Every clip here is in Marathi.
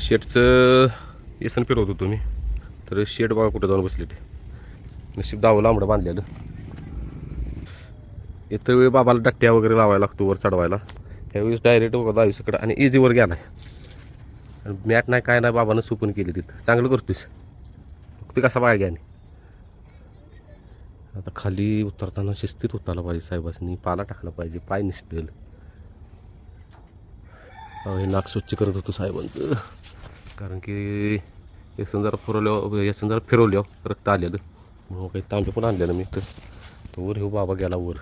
शेटचं येसन फिरवत होतो मी, तर शेट बघा कुठं जाऊन बसले ते. नशीब दावं लांबडं बांधलेलं. इथं वेळ बाबाला डट्ट्या वगैरे लावायला लागतो वर चढवायला. त्यावेळेस डायरेक्ट बघा 22कडं आणि इझीवर गेला आहे. मॅट नाही काय नाही, बाबानं सुकून केली तिथं. चांगलं करतोस ते कसा पाय घ्या. आता खाली उतरताना शिस्तीत उतरला पाहिजे साहेबांनी, पाला टाकला पाहिजे, पाय निसटेल. हे नाक स्वच्छ करत होतो साहेबांचं, कारण की येसन जरा फिरवल्यावर रक्त आलेलं. मग काही तांबे पण आणलेलं मी तर वर हे बाबा गेला वर.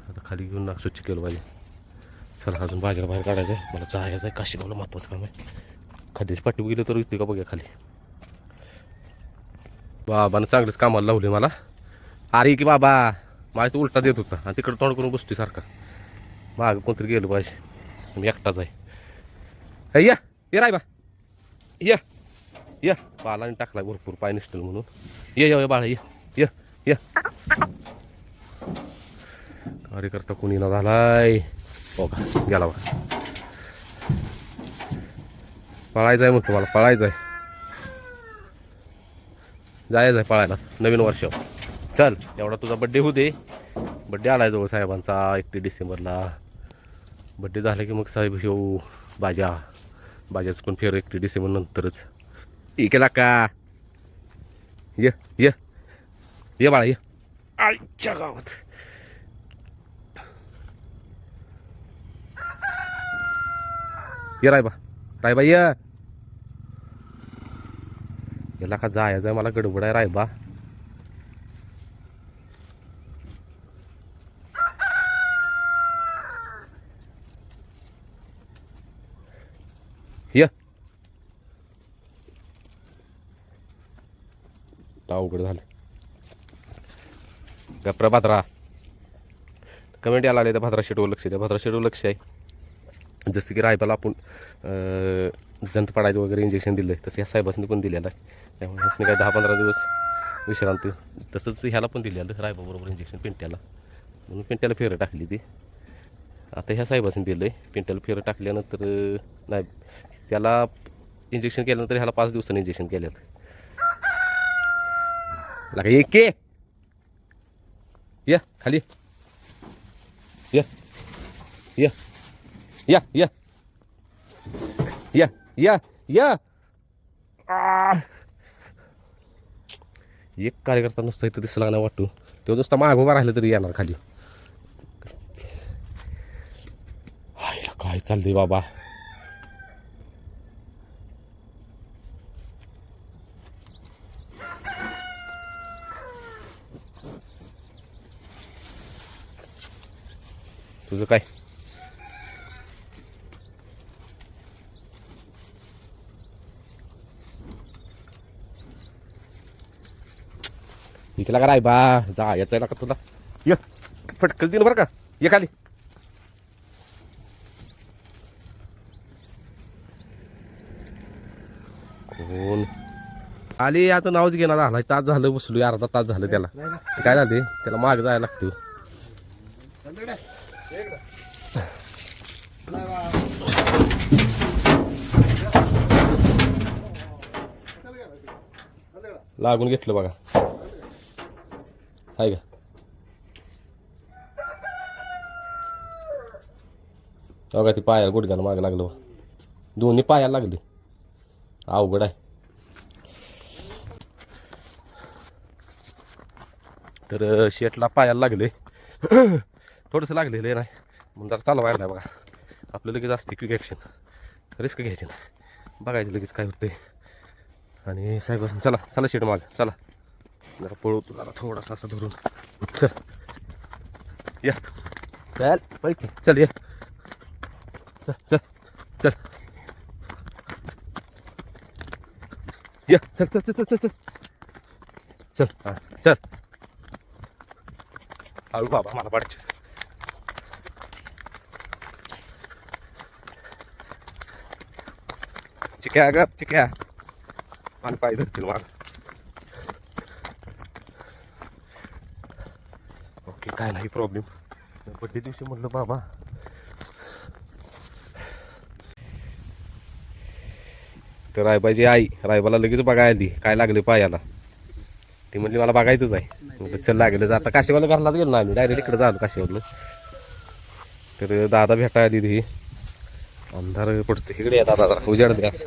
आता खाली घेऊन नाक स्वच्छ केलं पाहिजे. चला अजून बाजारा बाहेर काढायचं आहे, मला जायचं आहे काशीगावला, महत्त्वाचं काम आहे. खाद्याची पाठी गेलं तर इथे का बघा खाली. बाबानं चांगलंच कामाला लावले मला. अरे की बाबा माझ्या तो उलटा देत होता आणि तिकडं तोंड करून बसतोय सारखा. मागं कोणतरी गेलं पाहिजे, मी एकटाच आहे. या ये राय बा, या पालाने टाकलाय भरपूर पाय निसटेल म्हणून. ये बाळा ये कार्यकर्ता कोणी ना झालाय. हो का गेला बा. पळायचं आहे मग तुम्हाला, पळायचं आहे, जायचं आहे पळायला नवीन वर्ष. चल एवढा तुझा बड्डे होऊ दे. बड्डे आलाय जवळ साहेबांचा 31 डिसेंबरला. बड्डे झाला की मग साहेब येऊ बाजाचं पण फेर 31 डिसेंबर नंतरच. केला का ये बाळा ये आईच्या गावात. ये रायबा याला का जायचं आहे, मला गडबड आहे रायबा. ये अवघड झालं. गप्रा भाद्रा कमेंट यायला आले, त्या भाद्रा शेटवर लक्ष द्या. भाद्रा शेटवर लक्ष आहे. जसं की रायबाला आपण जंत पडायचं वगैरे इंजेक्शन दिलं आहे, तसं ह्या साहेबांनी पण दिलेलं आहे. त्यामुळे ह्यासनी काय 10-15 दिवस विश्रांती. तसंच ह्याला पण दिलेलं रायबाबरोबर इंजेक्शन पिंट्याला, म्हणून पिंट्याला फेरं टाकली ती. आता ह्या साहेबांनी दिलं आहे. पिंट्याला फेरं टाकल्यानंतर नाही, त्याला इंजेक्शन केल्यानंतर ह्याला 5 दिवसांनी इंजेक्शन केलेलं. लागा एक ये खाली ये या या या या या या. एक कार्यकर्ता नुसतं इथं दिसला लागणार वाटतो, तो नुसता माग उभा राहिलं तरी येणार खाली. काय चाललंय बाबा. तुझं काय इकला का राय बा, जा याचा का तुला. ये फटकच दिन बरं का, ये खाली. कोण आली याचं नावच घेणार झालाय. तास झालं बसलो, अर्धा तास झालं त्याला. काय झाले त्याला माग जायला लागतं. लागून घेतलं बघा, आहे का. बघा ती पायाला गुडघ्याला मागं लागलं, दोन्ही पायाला लागले. अवघड आहे. तर शेटला पायाला लागले थोडंसं लागलेलं आहे, नाही म्हणून जरा चालवायला नाही बघा. आपलं लगेच असते क्विक ॲक्शन, रिस्क घ्यायची नाही, बघायचं लगेच काय होतंय. आणि साहेब चला चला शेट माग चला, जरा पळवतो जरा थोडासा असं धरून. चल या चल पैकी चल ये चल चल चल या चल चल चल चल चल चल हां चल. हळू बाबा मला पाडचे. चिक्या ग चिक्या, आणि पाय धरतील मला. ओके काय नाही प्रॉब्लेम. बड्डे दिवशी म्हटलं बाबा तर रायबाची आई रायबाला लगेच बघायला आली काय लागले पायाला. ती म्हणली मला बघायचंच आहे. म्हटलं चल लागेल आता काशीवाला घरलाच गेलो ना आम्ही डायरेक्ट इकडे झालो काशीवालं. तर दादा भेटायला आली ती. अंधार पडतो इकडे येतात दादा उजाड द्यास.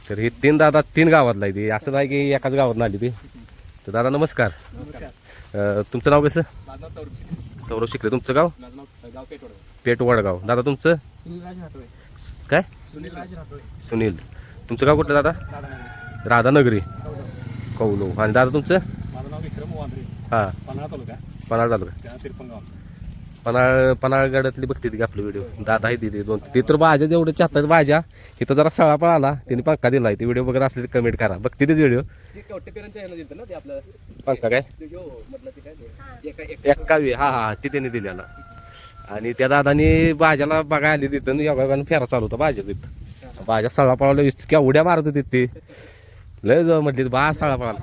तर हे 3 दादा 3 गावातला आहे ती असं नाही की एकाच गावात आली ती. तर दादा नमस्कार. तुमचं नाव कसं? सौरभ शिकले. तुमचं गाव? पेट वडगाव. दादा तुमचं काय? सुनील. तुमचं गाव कुठलं दादा? राधानगरी कौलो. आणि दादा तुमचं? हां पन्हाळ तालुका. पन्हाळगडातली बघते ती आपली व्हिडिओ. दादा आहे तिथे 2 ते तर भाज्या जेवढे चाहतात भाज्या इथं जरा सळा पळाला त्यांनी पंखा दिलाय. ते व्हिडिओ बघत असले कमेंट करा. बघते तेच व्हिडिओ. पंखा काय 21 हा ती त्यांनी दिलेला. आणि त्या दादानी भाज्याला बघायला आली तिथं योगायोगानं फेरा चालू होता भाज्या तिथं. भाज्या सळा पळावल्या इतक्या उड्या मारत होती ते लय जाऊ म्हटली बा सळा पळाला.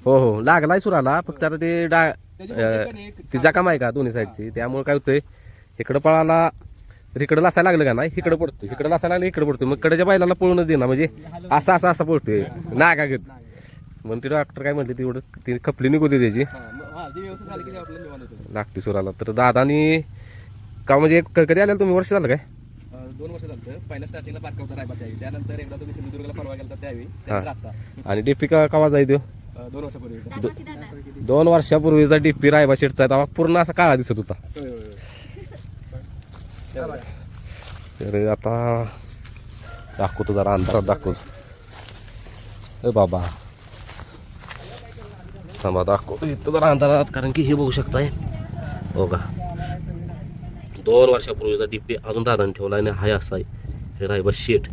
हो हो लागलाय सुराला. फक्त आता ते ती जखम आहे का दोन्ही साईडची त्यामुळे काय होतंय इकडं पळाला तर इकडं लासायला लागलं का नाही इकडं पडतो इकडं लासायला लागलं इकडं पडतो. मग कडच्या बैलाला पळूनच देणार म्हणजे असं पळतोय नागा घेत. म्हणून ते डॉक्टर काय म्हणते तेवढं ती खपली निघू दे त्याची लागते सुराला. तर दादानी का म्हणजे कधी आलेलं तुम्ही? वर्ष झालं काय? 2 वर्ष झालं. पहिल्या स्टार्टिंगला बारका होता रायबाद त्यावेळी. त्यानंतर एकदा तुम्ही सिंधुदुर्गला परवा गेला त्यावेळी आता. आणि डीपी कवा जाय देऊ? 2 वर्षापूर्वी. 2 वर्षापूर्वीचा डीपी रायबा शेटचा तेव्हा पूर्ण असा काळा दिसत होता. तर आता दाखवतो जरा अंधारात दाखवतो. बाबा थांबा दाखवतो इथं जरा अंधारात कारण की हे बघू शकताय हो का 2 वर्षापूर्वीचा डीपी अजून दादाने ठेवला आणि हाय असा आहे हे रायबा शेट.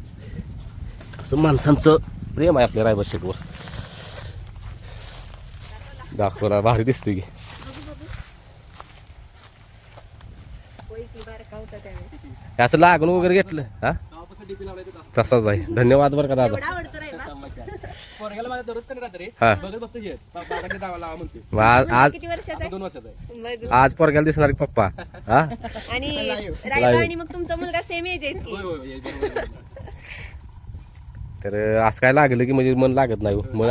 असं माणसांचं प्रेम आहे आपल्या रायबा शेटवर. दाखवला भारी दिसतोय की. असं लागून वगैरे घेतलं हा तसाच आहे. धन्यवाद बरं का दादा. आज पोरग्याला दिसणार पप्पा हा आणि मग तुमचा मुलगा सेम एज आहे. तर असं काय लागलं की म्हणजे मन लागत नाही मग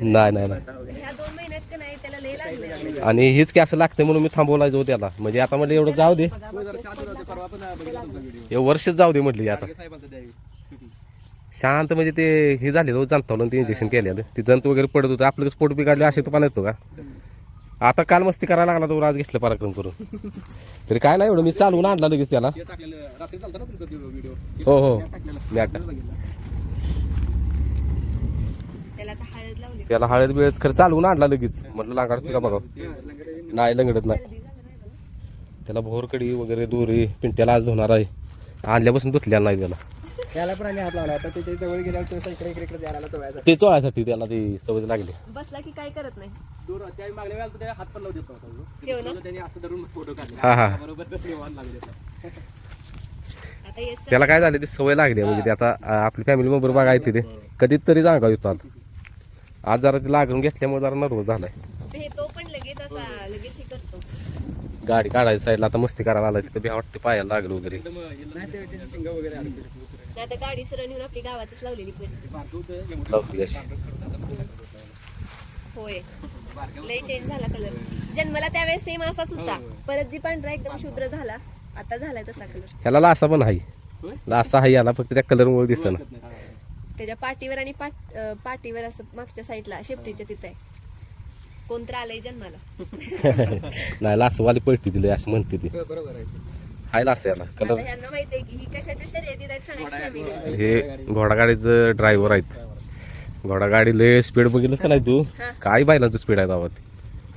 नाही नाही आणि हेच की असं लागतं म्हणून मी थांबवला जाऊ त्याला म्हणजे आता म्हटलं एवढं जाऊ दे वर्षच जाऊ दे म्हटली आता शांत म्हणजे ते हे झालेलं जंतावलं ते इंजेक्शन केलेलं ते जंत वगैरे पडत होतं आपलं स्पोर्ट बिघडले असे तो पाणी येतो का आता काल मस्ती करायला लागला तो आज घेतलं पराक्रम करून तरी काय नाही एवढं मी चालवून आणला लगेच त्याला हो हो त्याला हळद बिळद खरं चालवून आणला लगेच म्हटलं लांगाडत का बघा नाही लंगडत नाही त्याला भोरकडी वगैरे दोरी पिंट्याला आज धुणार आहे आणल्यापासून धुतल्या नाही त्याला पण आम्ही हात लावला आता ते जवळ गेल्यावर इकडे द्यायला चोळायसाठी ते चोळायसाठी त्याला ती सवय लागली बसला की काय करत नाही दूर त्यावेळी मागल्या वेळेला त्या हात पण लावू देत नव्हता त्यांनी असं धरून फोटो काढले हा हा बरोबर लागले त्याला काय झालं ती सवय लागली म्हणजे ते आता आपली फॅमिली मेंबर बघा तिथे कधीतरी जागा येतो आज जरा ते लागून घेतल्यामुळे जरा नर्वस झालाय तो पण लगेच असा लगेच हे करतो गाडी काढायची साईडला आता मस्ती करायला आला तिथे भ्या वाटते पायाला लागलं वगैरे आता गाडी सरळ नेऊन आपली गावातच लावलेली होय लय चेंज झाला कलर जन्माला त्यावेळेस सेम असाच होता परत जी पांढरा एकदम शुद्र झाला आता झालाय तसा कलर ह्याला लासा पण आहे लासा आहे याला फक्त त्या कलर मुळे दिसत ना त्याच्या पाठीवर आणि पाठीवर असं मागच्या साईडला शेपटीच्या तिथे कोणतं आलंय जन्माला नाही लासवाली पळती दिली असं म्हणते ती बरोबर आहे हाय लास याला कलर ह्यांना माहिती आहे की ही कशाच्या शर्यतीत आहेत सगळ्या हे घोडागाडीचं ड्रायव्हर आहेत घोडागाडी लय स्पीड बघितलंच का नाही तू काय बैलांचं स्पीड आहे गावात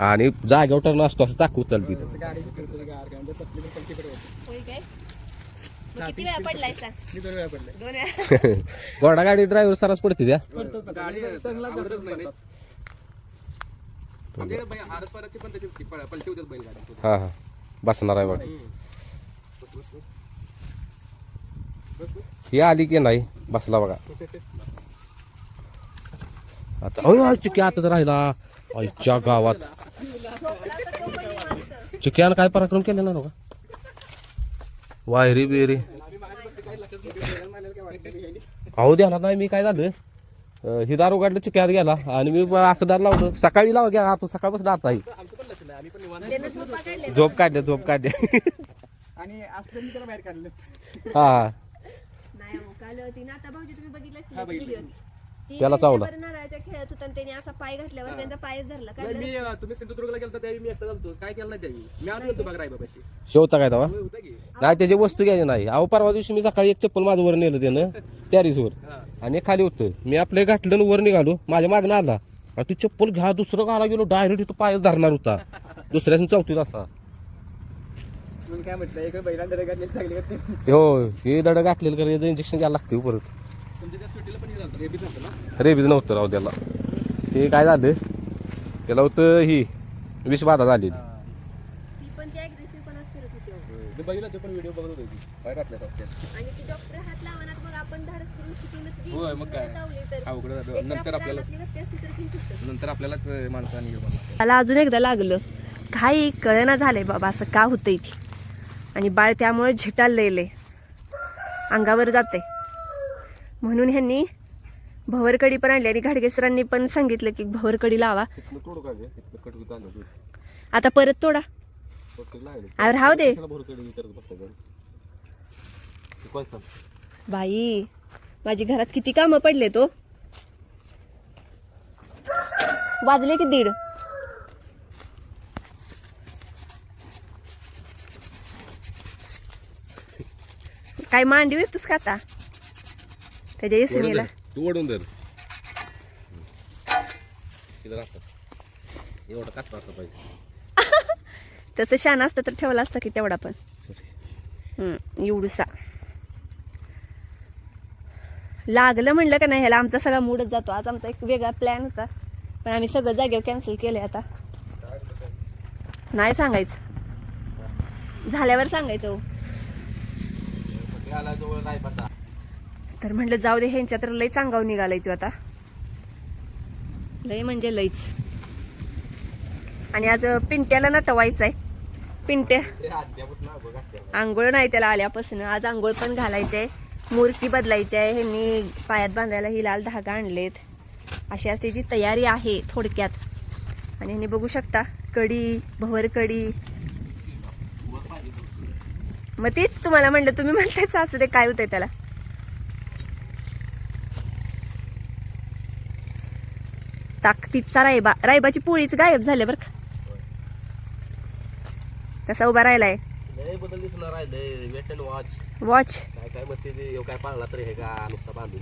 आणि जागेवर टर्न असतो असं चाकू चालती किती वेळा पडलाय सा 2 वेळा पडलाय घोडागाडी ड्रायव्हर सरस पडते त्या हा हा बसणार आहे बघ ही आली की नाही बसला बघा आता चुकी आताच राहिला आईच्या गावात चिक्यानं काय पराक्रम केले ना का वायरी बिरी अहो द्याला नाही मी काय झालं ही दार उघडलं चिक्यात गेला आणि मी असं दार लावलं सकाळी लावा घ्या आता सकाळपासून आता आहे आमचं पण लक्ष नाही आम्ही पण निवांत त्यानं झोपा काढल्या. झोप काढल्या आणि असलं मी त्याला बाहेर काढलं. हा नाही हो, काल ती नाता भाऊजी तुम्ही बघितलं हा, बघितलं. व्हिडिओ त्याला चावला. नारळाच्या खेळत होता आणि त्याने असा पाय घातल्यावर त्यांचा पायच धरला नाही, काढला. मी तुम्ही सिंधुदुर्गला गेलता त्यावेळी मी एकटा झालतो काय केलं नाही त्यावेळी मी आज गेलतो बघा रायबापाशी शेवता काय तवा होय, होता की नाही त्याची वस्तू घ्यायची नाही अहो परवा दिवशी मी सकाळी एक चप्पल माझं वर नेलं त्यानं टॅरिसवर हा. आणि एक खाली होतं मी आपलं घातलं आणि वर निघालो माझ्या मागणं आला आणि ती चप्पल घ्या दुसरं घाला गेलो डायरेक्ट इथं पायच धरणार होता दुसऱ्याच चौथीत असा मग काय म्हटलं एक बैलांना दर काढलेली चांगली होती. हो हे दड घातलेलं कारण इंजेक्शन घ्यायला लागते परत तुमच्या त्या सुट्टीला पण हे झालं रेबीज झालं ना रेबीज नव्हतं राव त्याला ते काय झालं त्याला होतं ही विषबाधा झाली ती पण ती अग्रेसिव्ह पणाच करत होती हो. मी बघितलं ते पण व्हिडिओ बघत होती बाहेर आपल्या आणि ती डॉक्टर हात लावणार मग आपण धाडस करून चुकीनंच गेली. होय, मग काय? चावली तर अवघड झालं. एक नंतर आपल्याला रानातली वस्ती असती तर ठीक होतं. नंतर आपल्यालाच माणसाने घेऊन आला. मला अजून एकदा लागलं काही कळना झालंय बाबा असं का होतं इथे आणि बाळ त्यामुळे झिटाळलेले अंगावर जाते म्हणून ह्यांनी भवरकडी पण आणली आणि घाडगे सरांनी पण सांगितलं की भवरकडी लावा आता परत तोडा अरे राहू दे बाई माझी घरात किती कामं पडले तो वाजले की 1:30 काय मांडी वेचतोस का आता त्याच्या येसनीला तू ओढून दर एवढा कसा असं पाहिजे तसं शान असतं तर ठेवला असतं की तेवढा पण एवढूसा लागलं म्हणलं का नाही ह्याला आमचा सगळा मूडच जातो आज आमचा एक वेगळा प्लॅन होता पण आम्ही सगळं जागेवर कॅन्सल केलंय आता नाही सांगायचं झाल्यावर सांगायचं हो. तर म्हटलं जाऊ दे ह्यांच्या तर लय चांगाव निघालाय तो आता लय म्हणजे लयच आणि आज पिंट्याला नटवायचंय पिंट्या आंघोळ नाही त्याला आल्यापासून आज आंघोळ पण घालायचंय मूर्ती बदलायची आहे ह्यांनी पायात बांधायला ही लाल धागा आणलेत अशी आज त्याची तयारी आहे थोडक्यात आणि ह्यांनी बघू शकता कडी भवर कडी मग तेच तुम्हाला म्हणलं तुम्ही म्हणताय सासू दे काय होतंय त्याला ताकदीचा रायबाची पोळीच गायब झाले बरं का कसा उभा राहिलाय बदल दिसणार आहे वेट अँड वॉच वॉच काय म्हणते ते काय पाळला तरी हे का नुसता बांधून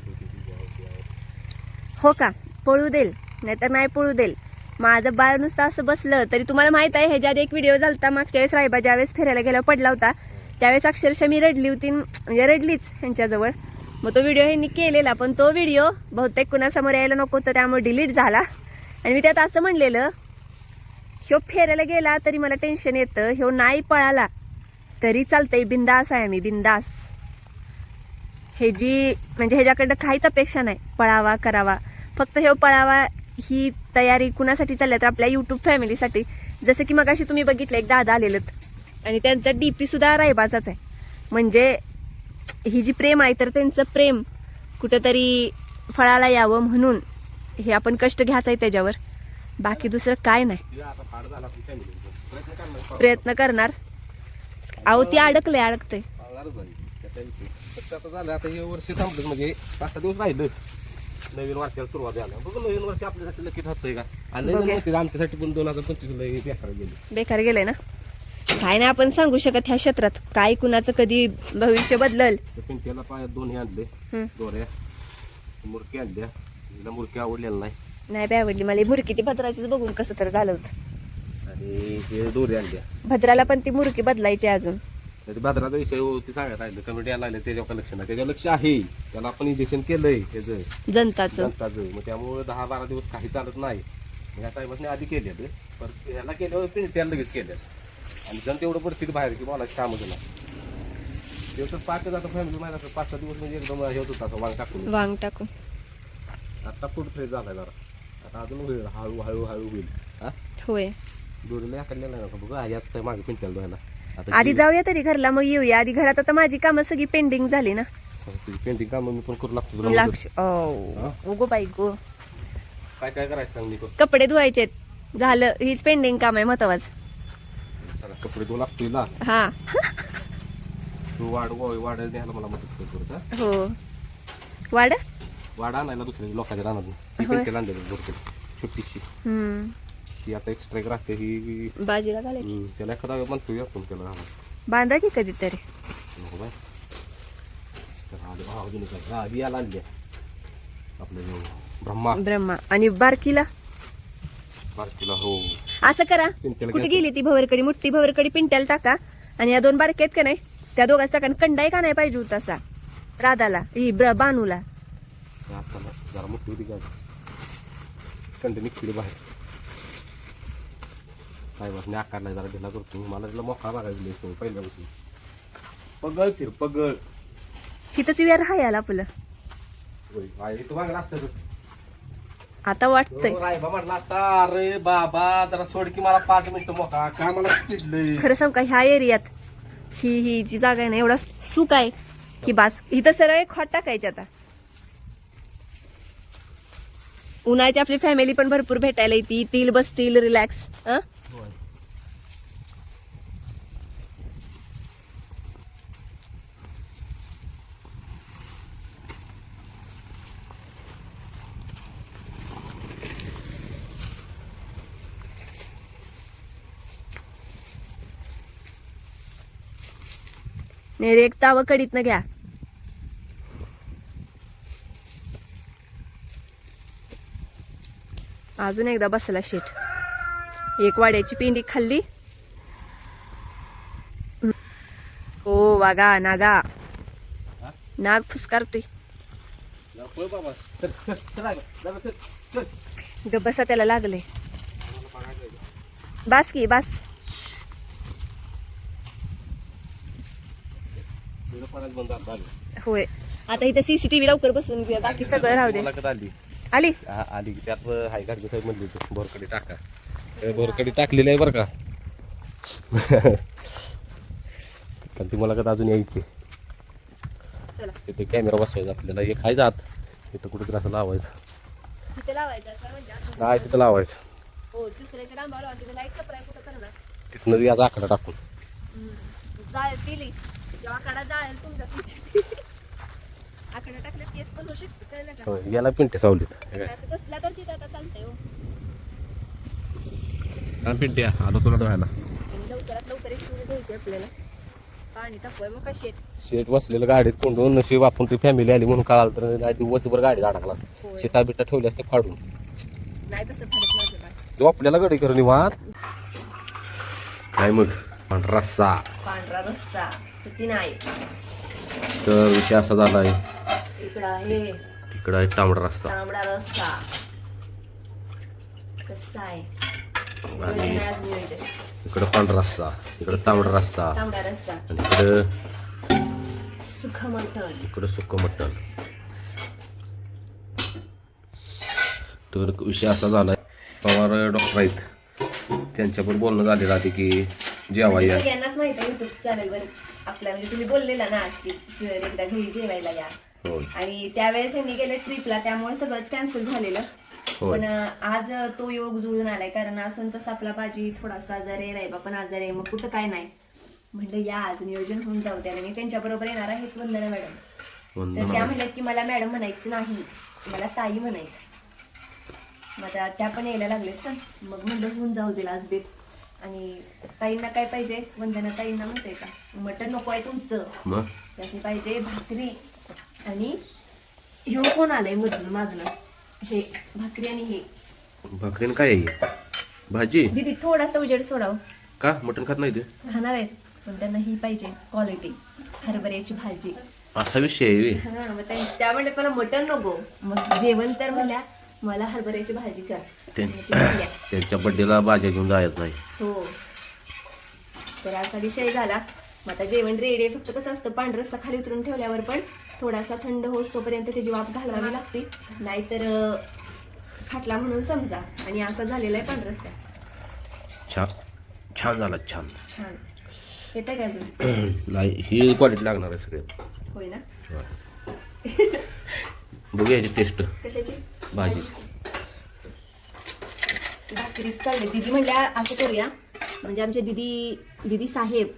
हो का पळू देईल नाहीतर नाही पळू देईल माझं बाळ नुसतं असं बसलं तरी तुम्हाला माहित आहे ह्याच्यात एक व्हिडिओ झालता मागच्या वेळेस रायबा ज्यावेळेस फिरायला गेल्यावर पडला होता त्यावेळेस अक्षरशः मी रडली होती म्हणजे रडलीच ह्यांच्याजवळ मग तो व्हिडिओ ह्यांनी केलेला पण तो व्हिडिओ बहुतेक कुणासमोर यायला नको होता त्यामुळे डिलीट झाला आणि मी त्यात असं म्हणलेलं ह्यो फेरायला गेला तरी मला टेन्शन येतं ह्यो नाही पळाला तरी चालतंय बिंदास आहे मी बिंदास हे जी म्हणजे ह्याच्याकडं काहीच अपेक्षा नाही पळावा करावा फक्त ह्यो पळावा ही तयारी कुणासाठी चालली तर आपल्या यूट्यूब फॅमिलीसाठी जसं की मगाशी तुम्ही बघितलं एक दादा आलेलं आणि त्यांचा डीपी सुद्धा रायबाचाच आहे म्हणजे ही जी प्रेम आहे तर त्यांचं प्रेम कुठंतरी फळाला यावं म्हणून हे आपण कष्ट घ्यायचं आहे त्याच्यावर बाकी दुसरं काय नाही प्रयत्न करणार अहो ती अडकते आता झालं आता हे वर्ष थांबलं म्हणजे 5-6 दिवस राहिलं नवीन वर्षाला सुरुवात झाला बघ नवीन वर्ष आपल्यासाठी नक्की ठरतंय का आणि नवीन वर्षी आमच्यासाठी पण 2025 बेकार गेले बेकार गेलंय ना काय नाही आपण सांगू शकत ह्या क्षेत्रात काय कुणाचं कधी भविष्य बदलल पिंट्याला पायात 2 हे आणले दोऱ्या मुरकी आणल्या तिला मुरकी आवडलेला नाही बी आवडली मला ही मुरकी ती भद्राचीच बघून कसं तर झालं होतं आणि हे दोरे आणल्या भद्राला पण ती मुरकी बदलायची अजून भाद्राचा विषय ते सांगत राहिलं कमिटी यायला लागले त्याच्यावर लक्ष नाही त्याच्यावर लक्ष आहे त्याला आपण इंजेक्शन केलंय त्याचं जनताचं जनताचं मग त्यामुळे 10-12 दिवस काही चालत नाही ह्या साहेबांनी आधी केले परत ह्याला केल्यावर त्याला लगेच केल्या आणि जण तेवढं परिस्थिती बाहेर की मला काम दिला तेवढं पाच जातं फॅमिली माहिती 5-6 दिवस म्हणजे एकदम हे होत होता वांग टाकून वांग टाकून आता फूड फ्रेश झालाय जरा आता अजून होईल हळूहळू होईल हा होय दोरीला आकडलेला नाही का बघा यात मागे पिंट्याला धुवायला आता आधी जाऊया तरी घरला, मग येऊया. आधी घरात आता माझी कामं सगळी पेंडिंग झाली ना. तुझी पेंटिंग काम मी पण करू लागतो तुला लक्ष गो बाई गो. काय काय करायचं सांग मी कपडे धुवायचे झालं, हीच पेंडिंग काम आहे महत्वाचं. सगळं कपडे धुवू लागतोय ना. हा तू वाढायला द्यायला मला मदत करतो का हो. वाढ वाडा आणायला दुसऱ्या लोकांच्या रानात होय. पेंटेल आणलेलं भरपूर छोटीशी हम्म ती आता एक्स्ट्रा एक राहते ही बाजीला घालायची. त्याला एखादा म्हणतोय आपण त्याला बांधा की कधीतरी. नको बाय तर आले भाव दिले का हा बियाला आणले आपले ब्रह्मा ब्रह्मा. आणि बारकीला बारकीला हो असं करा, पिंट्याला कुठे घ्यायचं. गेली ती भवरकडी, मुठ्ठी भवरकडी पिंट्याला टाका. आणि या 2 बारक्या आहेत का नाही त्या दोघांच टाका. आणि कंडाई का नाही पाहिजे होता असा राधाला बानूला. आता जरा मोठी होती का कंट निघते बाहेर काय बस नाही आकारला जरा ढिला करतो मला तिला मोकळा लागायला पहिल्या गोष्टी पगळ फिर पगळ तिथंच वेळ राहायला आपलं. तू मागला असतं आता वाटतंय रायबा म्हटला असता अरे बाबा जरा सोड की मला 5 मिनिटं मोकळा काय मला चिडलंय खरं सांग का ह्या एरियात ही जी जागा आहे ना एवढा सुक आहे की बास. इथं सरळ एक हॉट टाकायचे आता. उन्हाळ्याची आपली फॅमिली पण भरपूर भेटायला येते, येतील बसतील रिलॅक्स. एक तावं कडीत न घ्या. अजून एकदा बसला शेट. एक वाड्याची पिंडी खाल्ली. ओ वागा नागा नाग फुसकारतोय. गबसा त्याला लागले. बास की बास. होय आता इथं CCTV लवकर बसवून घेऊया, बाकी सगळं राहू दे. आली आली आली त्यात हाय गाडगे साहेब म्हणली होती भोरकडी टाका. भोरकडी टाकलेली आहे बरं का पण ती मुलाखत अजून यायची. चला तिथे कॅमेरा बसवायचा आपल्याला एक हाय जात तिथं कुठेतरी असं लावायचं. तिथे लावायचं असं म्हणजे असं. काय तिथं लावायचं हो दुसऱ्याच्या डांबावर लावा. तिथे लाईट सप्लाय कुठं करणार. तिथनं याचा आकडा टाकून जाळ केली जेव्हा आकडा जाळेल तुमच्या आकडा टाकल्यात केस पण होऊ शकते, कळलं का. होय, याला पिंटे सावलीत आता बसला तर तिथं आता चालतंय हो. पिंट्या आलो तुला धुवायला. आणि लवकरात लवकर एक चुली घ्यायची आपल्याला. पाणी तापवाय मग का शेट. शेट बसलेलं गाडीत कोंडून नशीब आपण ती फॅमिली आली म्हणून कळालं तर नाही दिवसभर गाडी अडकला होय. शिटा बिटा ठेवली असते फाडून. नाही तसं फरक माझं काय. जो आपल्याला गाडी करून निवांत काय मग पांढरा रस्सा. पांढरा रस्सा सुट्टी नाही. तर विषय असा झालाय इकडं आहे इकडं आहे तांबडा रस्सा तांबडा रस्सा. कसा आहे आणि नियोजन आहे आज नियोजन. इकडं पांढरा रस्सा इकडं तांबडा रस्सा तांबडा रस्सा आणि इकडं सुखं मटण. इकडं सुक्क मटण. तर विषय असा झालाय पवार डॉक्टर आहेत त्यांच्यावर बोलणं झालेलं आहे की जेवा या. सगळ्यांनाच माहित आहे युट्यूब चॅनलवर आपल्या म्हणजे तुम्ही बोललेला ना की सर एकदा घरी जेवायला या. होय आणि त्यावेळेस यांनी गेले ट्रिपला त्यामुळे सगळंच कॅन्सल झालेलं. होय. पण आज तो योग जुळून आलाय कारण असं तसं आपला बाजी थोडासा आजारी आहे, रायबा पण आजारी आहे, मग कुठं काय नाही म्हणलं या आज नियोजन होऊन जाऊ द्या. आणि त्यांच्या बरोबर येणार आहेत वंदना मॅडम. तर त्या म्हणल्यात की मला मॅडम म्हणायचं नाही, मला ताई म्हणायचं. मग त्या पण यायला लागलेत. मग म्हणलं होऊन जाऊ दिला आज बेत. आणि ताईंना काय पाहिजे, वंदना ताईंना म्हणते का मटण नको आहे तुमचं, मग त्याची पाहिजे भाकरी. आणि ह्यो कोण आलाय मधून मागणं, हे भाकरी आणि हे भाकरीन काय आहे भाजी दीदी थोडासा उजेड सोडाव. का मटण खात नाही ते खाणार आहेत पण त्यांना ही पाहिजे क्वालिटी हरभऱ्याची भाजी. असा विषय आहे व्हय. हा मग त्या म्हणले मला मटण नको, मग जेवण तर म्हणल्या मला हरभऱ्याची भाजी कर. त्यांच्या बड्डेला भाज्या घेऊन जायचं नाही. हो तर असा विषय झाला. मग आता जेवण रेडी आहे. फक्त कसं असतं पांढरा रस्सा खाली उतरून ठेवल्यावर पण थोडासा थंड होस तोपर्यंत त्याची वाफ घालवावी लागते, नाहीतर फाटला म्हणून समजा. आणि असा झालेला आहे पांढरा रस्सा. छान छान झाला छान. छान येतंय का अजून? नाही ही क्वालिटी लागणार आहे सगळ्यात. होय ना. बघूया याची टेस्ट कशाची? भाजीची. भाकरी चालले. दिदी म्हणल्या असं करूया, म्हणजे आमच्या दिदी साहेब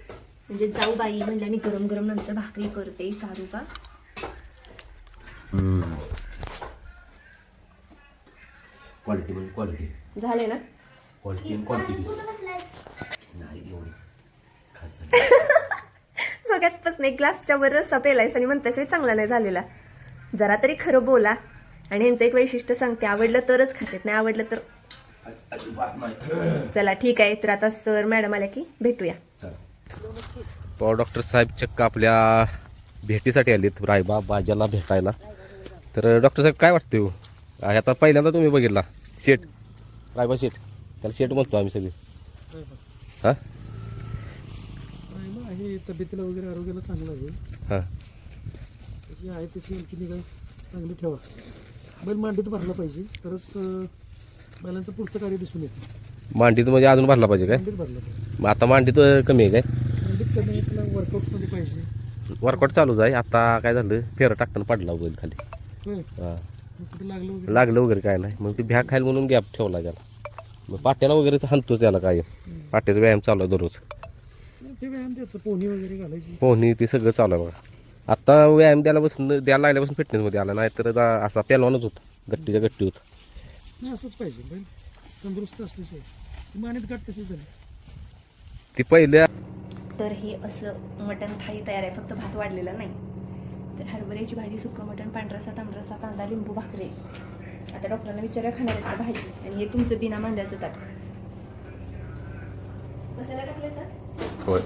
म्हणजे जाऊ बाई म्हणल्या मी गरम गरम नंतर भाकरी करते, चालू का? क्वालिटी म्हणजे क्वालिटी झाले ना. क्वालिटी आणि क्वांटिटी नाही एवढी खास मगाचपासून एक ग्लासच्या वर रस्सा पेलायस आणि म्हणतेस चांगला नाही झालेला. जरा तरी खरं बोला. आणि यांचं एक वैशिष्ट्य सांगते, आवडलं तरच खातेत, नाही आवडलं तर चला ठीक आहे. तर आता सर मॅडम आल्या की भेटूया. तो डॉक्टर साहेब चक्क आपल्या भेटीसाठी आलेत रायबा बाजाला भेटायला. तर डॉक्टर साहेब काय वाटते हो? आता पहिल्यांदा तुम्ही बघितला शेट रायबा शेट, त्याला शेट म्हणतो आम्ही सगळे. हां आहे तब्येतीला वगैरे आरोग्याला चांगलं आहे. हां तशी आहे तशी आणखी निगा चांगली ठेवा. बैल मांडीत भरला पाहिजे तरच बैलांचं पुढचं कार्य दिसून येतं. मांडीत म्हणजे अजून भरला पाहिजे काय? मांडीत भरला पाहिजे. मग आता मांडीत कमी आहे काय? मांडीत कमी त्याला वर्कआउटमध्ये पाहिजे. वर्कआउट चालूच आहे. आता काय झालं फेरं टाकताना पडला बैल खाली. होय हां मग कुठे लागलं वगैरे लागलं वगैरे काय नाही. मग ती भ्या खायला म्हणून गॅप ठेवला त्याला. मग पाट्याला वगैरे हाणतो त्याला काय. पाट्याचा व्यायाम चालू आहे दररोज. ते व्यायाम द्यायचं, पोहणी वगैरे घालायची. पोहणी ते सगळं चालू आहे बघा. आता व्यायाम द्यायला लागल्यापासून फिटनेसमध्ये आला, नाही तर असा पेलवानच होता, गट्टीच्या गट्टी होता. नाही असंच पाहिजे बैल तंदुरुस्त असल्याशिवाय. ती मानेत गाठ तशीच झाली. ती पहिले तर हे असं मटण थाळी तयार आहे, फक्त भात वाढलेला नाही. तर हरभऱ्याची भाजी, सुक्कं मटण, पांढरा रस्सा, तांबडा रस्सा, कांदा, लिंबू, भाकरी. आता डॉक्टरांना विचारूया खाणार आहेत का भाजी. आणि हे तुमचं बिना मांद्याचं ताट. मसाला टाकलाय सर? होय